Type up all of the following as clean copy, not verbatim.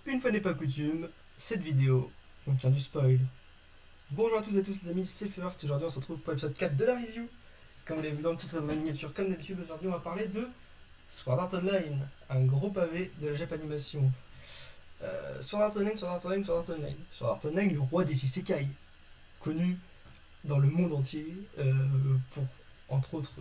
Une fois n'est pas coutume, cette vidéo contient du spoil. Bonjour à tous et à tous les amis, c'est First. Aujourd'hui on se retrouve pour l'épisode 4 de la review. Comme vous l'avez vu dans le titre et dans la miniature, comme d'habitude, aujourd'hui on va parler de Sword Art Online, un gros pavé de la Jap Animation. Sword Art Online, Sword Art Online, Sword Art Online. Sword Art Online, le roi des isekai, connu dans le monde entier pour, entre autres,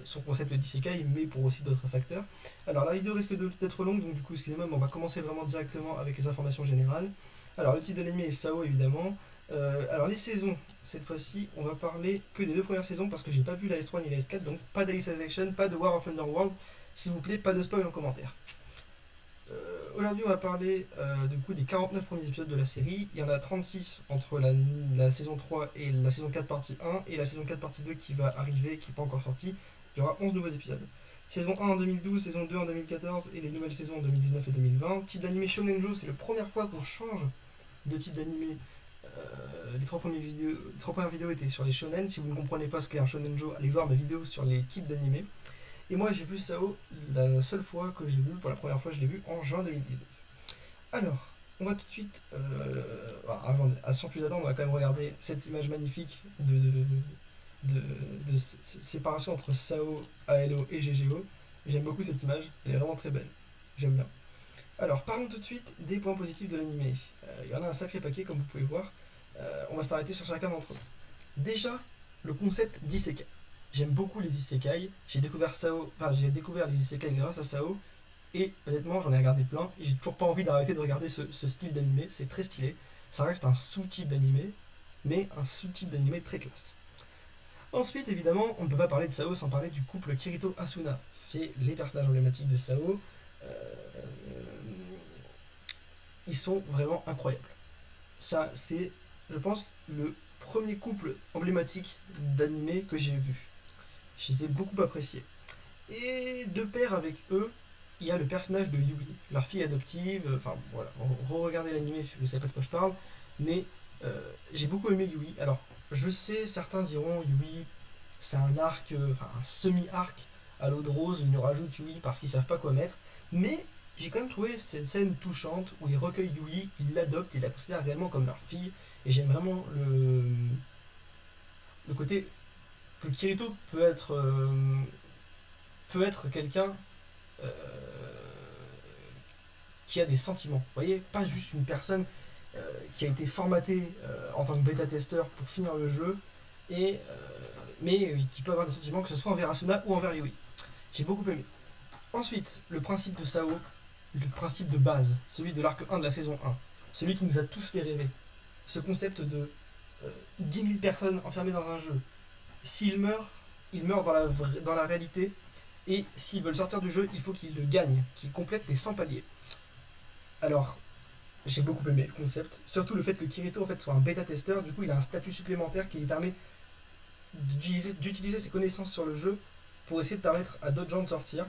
son concept d'isekai, mais pour aussi d'autres facteurs. Alors la vidéo risque d'être longue, donc du coup, excusez-moi, mais on va commencer vraiment directement avec les informations générales. Alors le titre de l'anime est Sao, évidemment. Alors les saisons, cette fois-ci, on va parler que des deux premières saisons, parce que j'ai pas vu la S3 ni la S4, donc pas d'Alicization, pas de War of Underworld, s'il vous plaît, pas de spoil en commentaire. Aujourd'hui, on va parler du coup des 49 premiers épisodes de la série. Il y en a 36 entre la saison 3 et la saison 4 partie 1 et la saison 4 partie 2 qui va arriver, qui n'est pas encore sortie. Il y aura 11 nouveaux épisodes. Saison 1 en 2012, saison 2 en 2014 et les nouvelles saisons en 2019 et 2020. Type d'animé Shonenjo, c'est la première fois qu'on change de type d'animé. Les trois premières vidéos étaient sur les shonen. Si vous ne comprenez pas ce qu'est un shonenjo, allez voir ma vidéo sur les types d'animés. Et moi, j'ai vu Sao la seule fois que j'ai vu, pour la première fois, je l'ai vu en juin 2019. Alors, on va tout de suite, sans plus attendre, on va quand même regarder cette image magnifique de séparation entre Sao, ALO et GGO. J'aime beaucoup cette image, elle est vraiment très belle. J'aime bien. Alors, parlons tout de suite des points positifs de l'animé. Il y en a un sacré paquet, comme vous pouvez voir. On va s'arrêter sur chacun d'entre eux. Déjà, le concept d'isekai. J'aime beaucoup les isekai. J'ai découvert les isekai grâce à Sao. Et honnêtement, j'en ai regardé plein. Et j'ai toujours pas envie d'arrêter de regarder ce style d'animé. C'est très stylé. Ça reste un sous-type d'animé, mais un sous-type d'animé très classe. Ensuite, évidemment, on ne peut pas parler de Sao sans parler du couple Kirito-Asuna. C'est les personnages emblématiques de Sao. Ils sont vraiment incroyables. Ça, c'est, je pense, le premier couple emblématique d'animé que j'ai vu. Je les ai beaucoup appréciés. Et de pair avec eux, il y a le personnage de Yui, leur fille adoptive. Enfin voilà, re-regardez l'animé si vous ne savez pas de quoi je parle. Mais j'ai beaucoup aimé Yui. Alors, je sais, certains diront Yui, c'est un arc, un semi-arc à l'eau de rose, ils nous rajoutent Yui parce qu'ils savent pas quoi mettre. Mais j'ai quand même trouvé cette scène touchante où ils recueillent Yui, ils l'adoptent et la considèrent réellement comme leur fille. Et j'aime vraiment le côté que Kirito peut être quelqu'un euh, qui a des sentiments. Vous voyez, pas juste une personne qui a été formatée en tant que bêta-testeur pour finir le jeu, mais qui peut avoir des sentiments, que ce soit envers Asuna ou envers Yui. J'ai beaucoup aimé. Ensuite, le principe de Sao, le principe de base, celui de l'arc 1 de la saison 1, celui qui nous a tous fait rêver. Ce concept de 10 000 personnes enfermées dans un jeu. S'ils meurent, ils meurent dans la réalité, et s'ils veulent sortir du jeu, il faut qu'ils le gagnent, qu'ils complètent les 100 paliers. Alors, j'ai beaucoup aimé le concept, surtout le fait que Kirito en fait, soit un bêta-testeur, du coup il a un statut supplémentaire qui lui permet d'utiliser ses connaissances sur le jeu pour essayer de permettre à d'autres gens de sortir.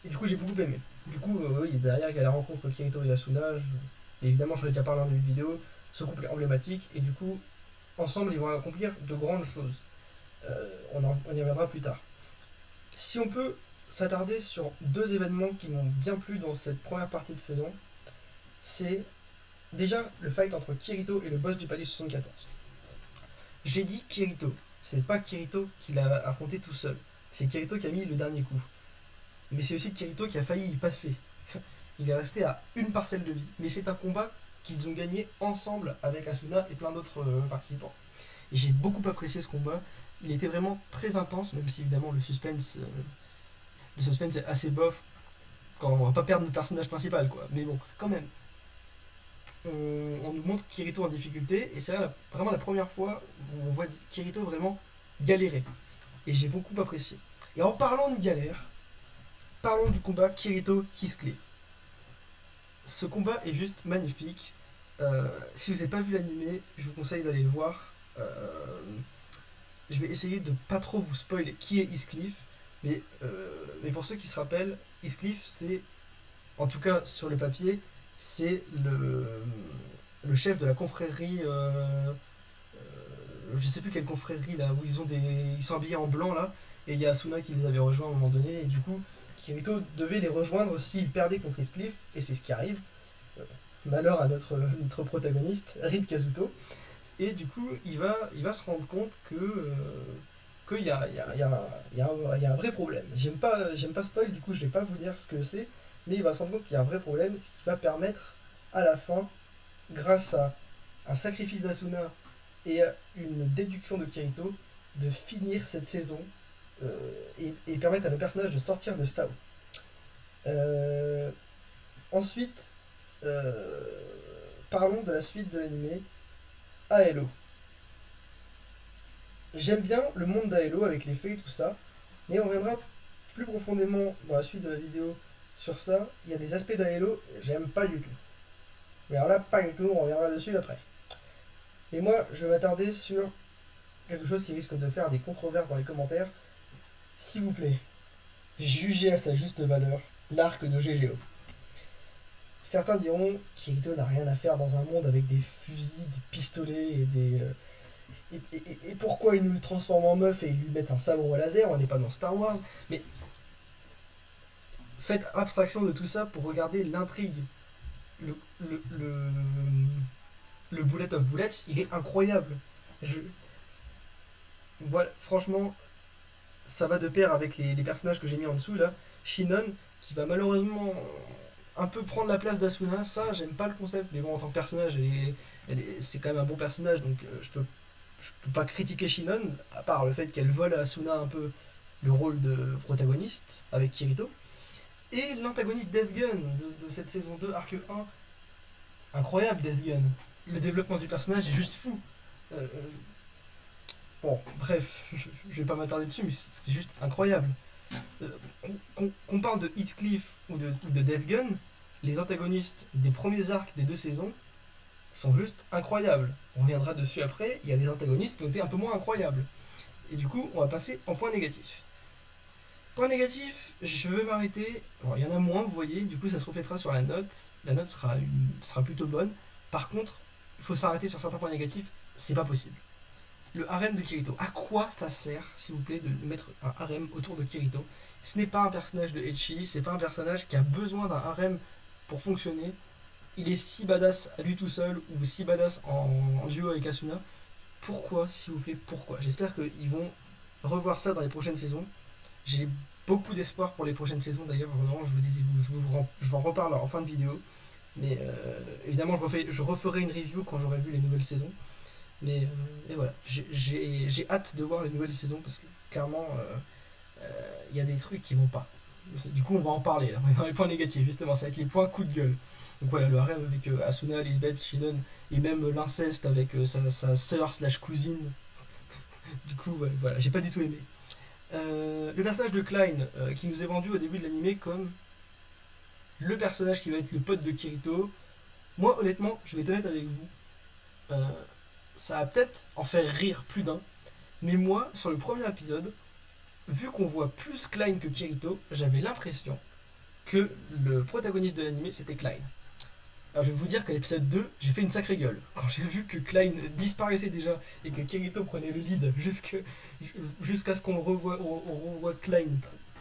Et du coup j'ai beaucoup aimé. Du coup, derrière il y a la rencontre Kirito et Asuna, et évidemment j'en ai déjà parlé dans une vidéo, ce couple est emblématique, et du coup, ensemble ils vont accomplir de grandes choses. On y reviendra plus tard. Si on peut s'attarder sur deux événements qui m'ont bien plu dans cette première partie de saison, c'est déjà le fight entre Kirito et le boss du palier 74. J'ai dit Kirito, c'est pas Kirito qui l'a affronté tout seul, c'est Kirito qui a mis le dernier coup. Mais c'est aussi Kirito qui a failli y passer. Il est resté à une parcelle de vie, mais c'est un combat qu'ils ont gagné ensemble avec Asuna et plein d'autres participants. Et j'ai beaucoup apprécié ce combat. Il était vraiment très intense, même si évidemment le suspense est assez bof quand on va pas perdre notre personnage principal, quoi. Mais bon, quand même. On nous montre Kirito en difficulté, et c'est vraiment la première fois où on voit Kirito vraiment galérer. Et j'ai beaucoup apprécié. Et en parlant de galère, parlons du combat Kirito-Heathcliff. Ce combat est juste magnifique. Si vous n'avez pas vu l'animé, je vous conseille d'aller le voir. Je vais essayer de pas trop vous spoiler qui est Heathcliff, mais pour ceux qui se rappellent, Heathcliff c'est, en tout cas sur le papier, c'est le chef de la confrérie, je sais plus quelle confrérie là, où ils sont habillés en blanc là, et il y a Asuna qui les avait rejoints à un moment donné, et du coup Kirito devait les rejoindre s'il perdait contre Heathcliff, et c'est ce qui arrive. Malheur à notre protagoniste, Reed Kazuto. Et du coup, il va se rendre compte qu'il y a un vrai problème. J'aime pas spoil, du coup, je vais pas vous dire ce que c'est, mais il va se rendre compte qu'il y a un vrai problème, ce qui va permettre, à la fin, grâce à un sacrifice d'Asuna et à une déduction de Kirito, de finir cette saison et permettre à nos personnages de sortir de Sao. Euh, Ensuite, euh, parlons de la suite de l'anime, Aelo. J'aime bien le monde d'Aelo avec les fées et tout ça, mais on reviendra plus profondément dans la suite de la vidéo sur ça. Il y a des aspects d'Aelo que j'aime pas du tout. Mais alors là, pas du tout, on reviendra dessus après. Et moi, je vais m'attarder sur quelque chose qui risque de faire des controverses dans les commentaires. S'il vous plaît, jugez à sa juste valeur l'arc de GGO. Certains diront qu'Irito n'a rien à faire dans un monde avec des fusils, des pistolets et des. Et pourquoi ils nous le transforment en meuf et ils lui mettent un sabre au laser? On n'est pas dans Star Wars. Mais faites abstraction de tout ça pour regarder l'intrigue. Le, le, le, le Bullet of Bullets, il est incroyable. Je, voilà, franchement, ça va de pair avec les personnages que j'ai mis en dessous là. Shinon, qui va malheureusement un peu prendre la place d'Asuna, ça j'aime pas le concept, mais bon, en tant que personnage, c'est quand même un bon personnage, donc je peux pas critiquer Shinon, à part le fait qu'elle vole à Asuna un peu le rôle de protagoniste avec Kirito. Et l'antagoniste Death Gun de cette saison 2, arc 1, incroyable Death Gun. Le développement du personnage est juste fou. Euh, bon, bref, je vais pas m'attarder dessus, mais c'est juste incroyable. Euh, qu'on parle de Heathcliff ou de Death Gun, les antagonistes des premiers arcs des deux saisons sont juste incroyables. On reviendra dessus après, il y a des antagonistes qui ont été un peu moins incroyables. Et du coup, on va passer en point négatif. Point négatif, je vais m'arrêter. Il y en a moins, vous voyez, du coup ça se reflètera sur la note. La note sera plutôt bonne. Par contre, il faut s'arrêter sur certains points négatifs, c'est pas possible. Le harem de Kirito. À quoi ça sert, s'il vous plaît, de mettre un harem autour de Kirito? Ce n'est pas un personnage de Ecchi, c'est pas un personnage qui a besoin d'un harem pour fonctionner. Il est si badass à lui tout seul ou si badass en duo avec Asuna. Pourquoi, s'il vous plaît, pourquoi? J'espère qu'ils vont revoir ça dans les prochaines saisons. J'ai beaucoup d'espoir pour les prochaines saisons d'ailleurs, vraiment, je vous en reparle en fin de vidéo. Mais évidemment, je referai une review quand j'aurai vu les nouvelles saisons. Mais voilà, j'ai hâte de voir les nouvelles saisons parce que clairement, il y a des trucs qui vont pas. Du coup, on va en parler là, dans les points négatifs, justement, ça va être les points coup de gueule. Donc voilà, le harem avec Asuna, Lisbeth, Shinon et même l'inceste avec sa sœur slash cousine. Du coup, ouais, voilà, j'ai pas du tout aimé. Le personnage de Klein, qui nous est vendu au début de l'animé comme le personnage qui va être le pote de Kirito. Moi, honnêtement, je vais être honnête avec vous. Euh, Ça va peut-être en faire rire plus d'un. Mais moi, sur le premier épisode, vu qu'on voit plus Klein que Kirito, j'avais l'impression que le protagoniste de l'anime c'était Klein. Alors je vais vous dire qu'à l'épisode 2, j'ai fait une sacrée gueule. Quand j'ai vu que Klein disparaissait déjà et que Kirito prenait le lead jusqu'à ce qu'on revoie Klein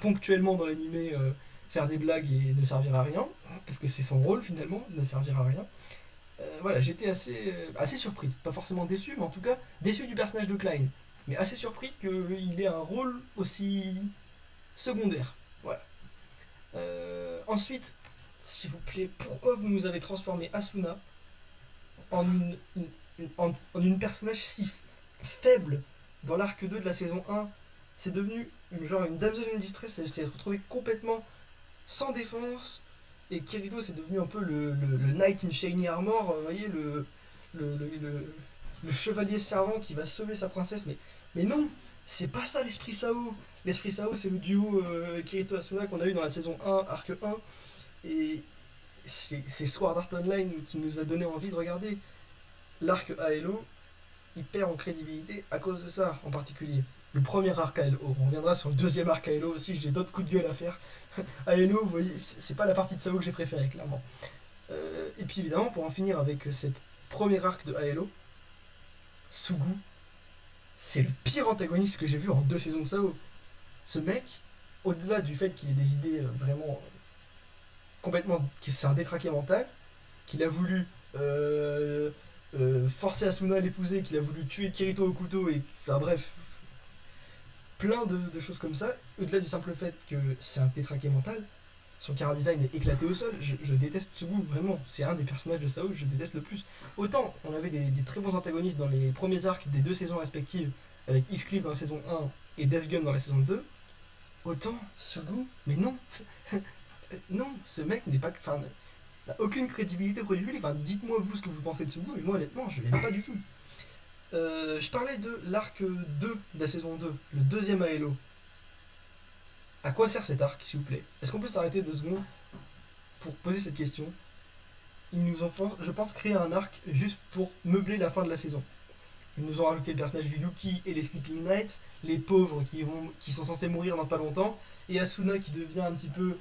ponctuellement dans l'anime faire des blagues et ne servir à rien, parce que c'est son rôle finalement, ne servir à rien. Voilà, j'étais assez surpris. Pas forcément déçu, mais en tout cas déçu du personnage de Klein. Mais assez surpris qu'il ait un rôle aussi secondaire. Voilà. Ensuite, s'il vous plaît, pourquoi vous nous avez transformé Asuna en une personnage si faible dans l'arc 2 de la saison 1? C'est devenu une damsel in distress, elle s'est retrouvée complètement sans défense. Et Kirito, c'est devenu un peu le knight in shiny armor, vous voyez, le, le, le- le chevalier servant qui va sauver sa princesse. Mais non, c'est pas ça l'esprit Sao. L'esprit Sao, c'est le duo Kirito Asuna qu'on a eu dans la saison 1, arc 1. Et c'est Sword Art Online qui nous a donné envie de regarder. L'arc Aelo, il perd en crédibilité à cause de ça en particulier. Le premier arc Aelo, on reviendra sur le deuxième arc Aelo aussi, j'ai d'autres coups de gueule à faire. Aelo, vous voyez, c'est pas la partie de Sao que j'ai préférée, clairement. Et puis évidemment, pour en finir avec cette premier arc de Aelo, Sugu, c'est le pire antagoniste que j'ai vu en 2 saisons de Sao. Ce mec, au-delà du fait qu'il ait des idées vraiment complètement. Que c'est un détraqué mental, qu'il a voulu forcer Asuna à l'épouser, qu'il a voulu tuer Kirito au couteau, et enfin bref, plein de choses comme ça. Au-delà du simple fait que c'est un détraqué mental, son chara design est éclaté au sol. Je déteste Tsugu, vraiment. C'est un des personnages de Sao que je déteste le plus. Autant on avait des très bons antagonistes dans les premiers arcs des deux saisons respectives, avec X-Cleave dans la saison 1 et Death Gun dans la saison 2, autant Tsugu, mais non. Non, ce mec n'est pas. Enfin, n'a aucune crédibilité auprès du public. Enfin, dites-moi vous ce que vous pensez de Tsugu, mais moi honnêtement, je l'aime pas du tout. Je parlais de l'arc 2 de la saison 2, le deuxième Aelo. À quoi sert cet arc, s'il vous plaît? Est-ce qu'on peut s'arrêter 2 secondes pour poser cette question? Ils nous ont, je pense, créé un arc juste pour meubler la fin de la saison. Ils nous ont rajouté le personnage de Yuki et les Sleeping Knights, les pauvres qui sont censés mourir dans pas longtemps, et Asuna qui devient un petit peu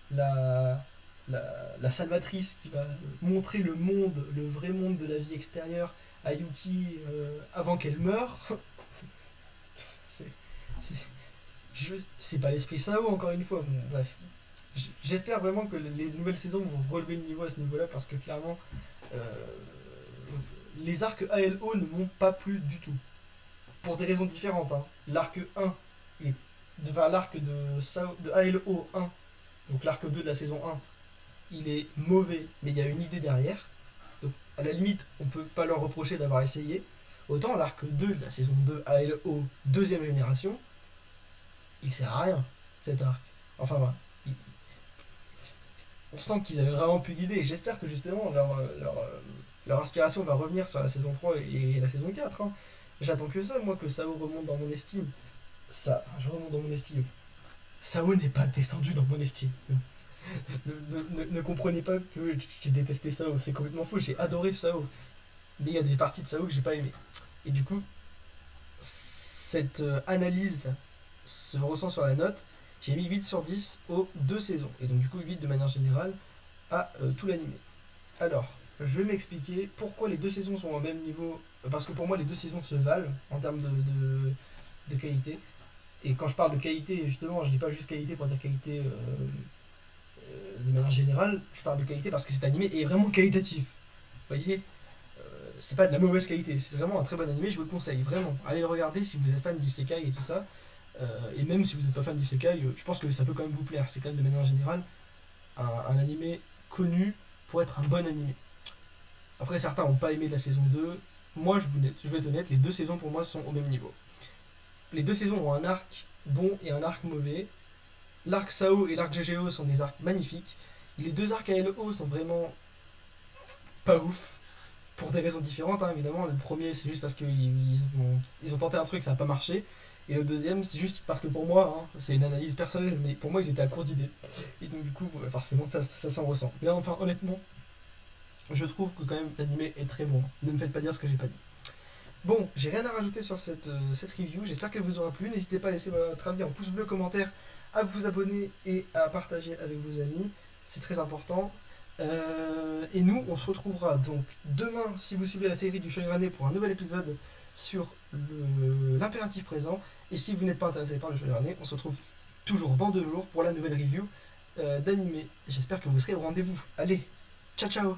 la, la salvatrice qui va montrer le monde, le vrai monde de la vie extérieure à Yuki avant qu'elle meure. c'est, c'est, c'est pas l'esprit Sao, encore une fois. Bon, bref. J'espère vraiment que les nouvelles saisons vont relever le niveau à ce niveau-là, parce que clairement, euh, les arcs ALO ne m'ont pas plu du tout. Pour des raisons différentes. Hein. L'arc 1, l'arc de ALO 1, donc l'arc 2 de la saison 1, il est mauvais, mais il y a une idée derrière. Donc à la limite, on peut pas leur reprocher d'avoir essayé. Autant l'arc 2 de la saison 2 ALO deuxième génération, il sert à rien, cet arc. Enfin voilà. On sent qu'ils avaient vraiment plus d'idées. J'espère que justement leur inspiration va revenir sur la saison 3 et la saison 4. Hein. J'attends que ça, moi, que Sao remonte dans mon estime. Je remonte dans mon estime. Sao n'est pas descendu dans mon estime. Ne comprenez pas que j'ai détesté Sao, c'est complètement faux. J'ai adoré Sao. Mais il y a des parties de Sao que j'ai pas aimé. Et du coup, cette analyse se ressent sur la note. J'ai mis 8 sur 10 aux 2 saisons. Et donc du coup 8 de manière générale à tout l'animé. Alors, je vais m'expliquer pourquoi les 2 saisons sont au même niveau. Parce que pour moi les 2 saisons se valent en termes de qualité. Et quand je parle de qualité, justement, je dis pas juste qualité pour dire qualité de manière générale. Je parle de qualité parce que cet animé est vraiment qualitatif. Vous voyez, c'est pas de la mauvaise qualité, c'est vraiment un très bon animé, je vous le conseille, vraiment. Allez le regarder si vous êtes fan d'isekai et tout ça. Et même si vous n'êtes pas fan d'isekai, je pense que ça peut quand même vous plaire. C'est quand même de manière générale un animé connu pour être un bon animé. Après, certains n'ont pas aimé la saison 2. Moi, je vais être honnête, les 2 saisons pour moi sont au même niveau. Les 2 saisons ont un arc bon et un arc mauvais. L'arc Sao et l'arc GGO sont des arcs magnifiques. Les 2 arcs ALO sont vraiment pas ouf. Pour des raisons différentes, hein, évidemment. Le premier, c'est juste parce qu'ils ont tenté un truc, ça n'a pas marché. Et le deuxième, c'est juste parce que pour moi, hein, c'est une analyse personnelle, mais pour moi, ils étaient à court d'idées. Et donc, du coup, forcément, ça s'en ressent. Mais enfin, honnêtement, je trouve que quand même l'animé est très bon. Ne me faites pas dire ce que j'ai pas dit. Bon, j'ai rien à rajouter sur cette review. J'espère qu'elle vous aura plu. N'hésitez pas à laisser votre avis en pouce bleu, commentaire, à vous abonner et à partager avec vos amis. C'est très important. Et nous, on se retrouvera donc demain, si vous suivez la série du Shonen pour un nouvel épisode sur l'impératif présent. Et si vous n'êtes pas intéressé par le Shonen, on se retrouve toujours dans 2 jours pour la nouvelle review d'animé. J'espère que vous serez au rendez-vous. Allez, ciao ciao.